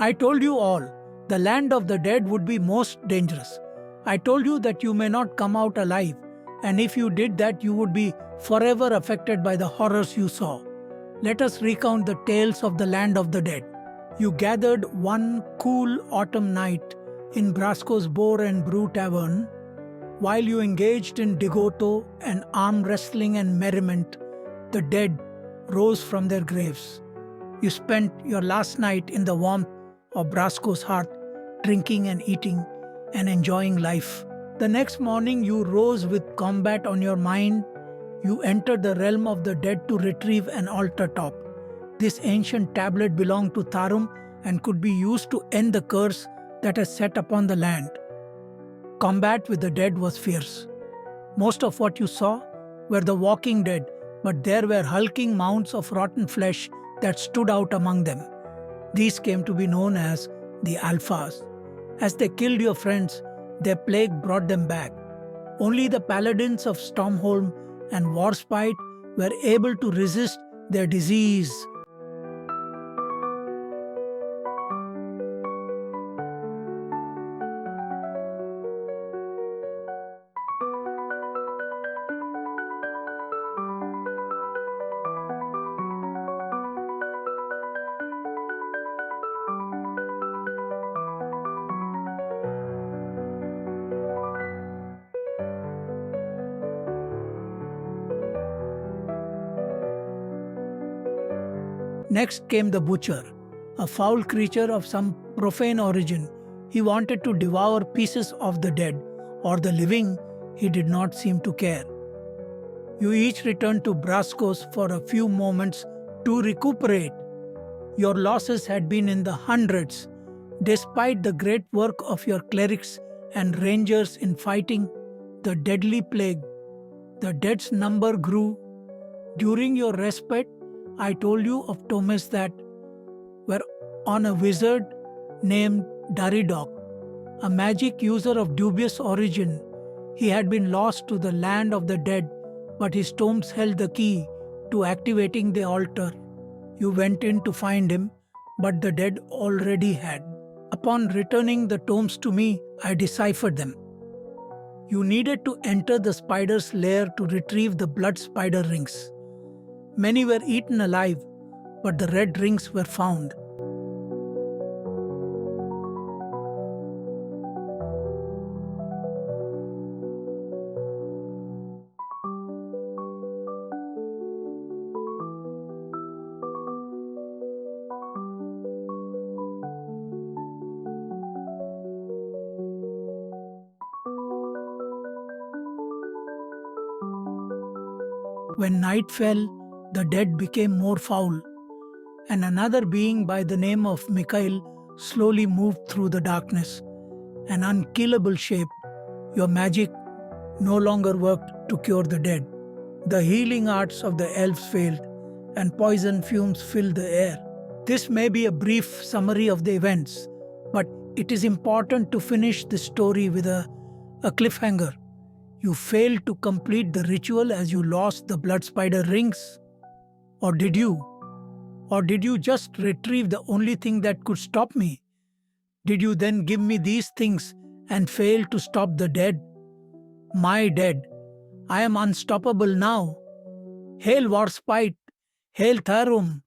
I told you all, the land of the dead would be most dangerous. I told you that you may not come out alive, and if you did that, you would be forever affected by the horrors you saw. Let us recount the tales of the land of the dead. You gathered one cool autumn night in Brasco's Boar and Brew Tavern. While you engaged in digoto and arm wrestling and merriment, the dead rose from their graves. You spent your last night in the warmth of Brasco's hearth, drinking and eating and enjoying life. The next morning, you rose with combat on your mind. You entered the realm of the dead to retrieve an altar top. This ancient tablet belonged to Tharum and could be used to end the curse that has set upon the land. Combat with the dead was fierce. Most of what you saw were the walking dead, but there were hulking mounds of rotten flesh that stood out among them. These came to be known as the Alphas. As they killed your friends, their plague brought them back. Only the paladins of Stormholm and Warspite were able to resist their disease. Next came the Butcher, a foul creature of some profane origin. He wanted to devour pieces of the dead or the living. He did not seem to care. You each returned to Brasco's for a few moments to recuperate. Your losses had been in the hundreds. Despite the great work of your clerics and rangers in fighting the deadly plague, the dead's number grew. During your respite, I told you of tomes that were on a wizard named Daridok, a magic user of dubious origin. He had been lost to the land of the dead, but his tomes held the key to activating the altar. You went in to find him, but the dead already had. Upon returning the tomes to me, I deciphered them. You needed to enter the spider's lair to retrieve the blood spider rings. Many were eaten alive, but the red rings were found. When night fell, the dead became more foul, and another being by the name of Mikhail slowly moved through the darkness. An unkillable shape, your magic no longer worked to cure the dead. The healing arts of the elves failed, and poison fumes filled the air. This may be a brief summary of the events, but it is important to finish the story with a cliffhanger. You failed to complete the ritual as you lost the blood spider rings. Or did you? Or did you just retrieve the only thing that could stop me? Did you then give me these things and fail to stop the dead? My dead. I am unstoppable now. Hail Warspite! Hail Tharum!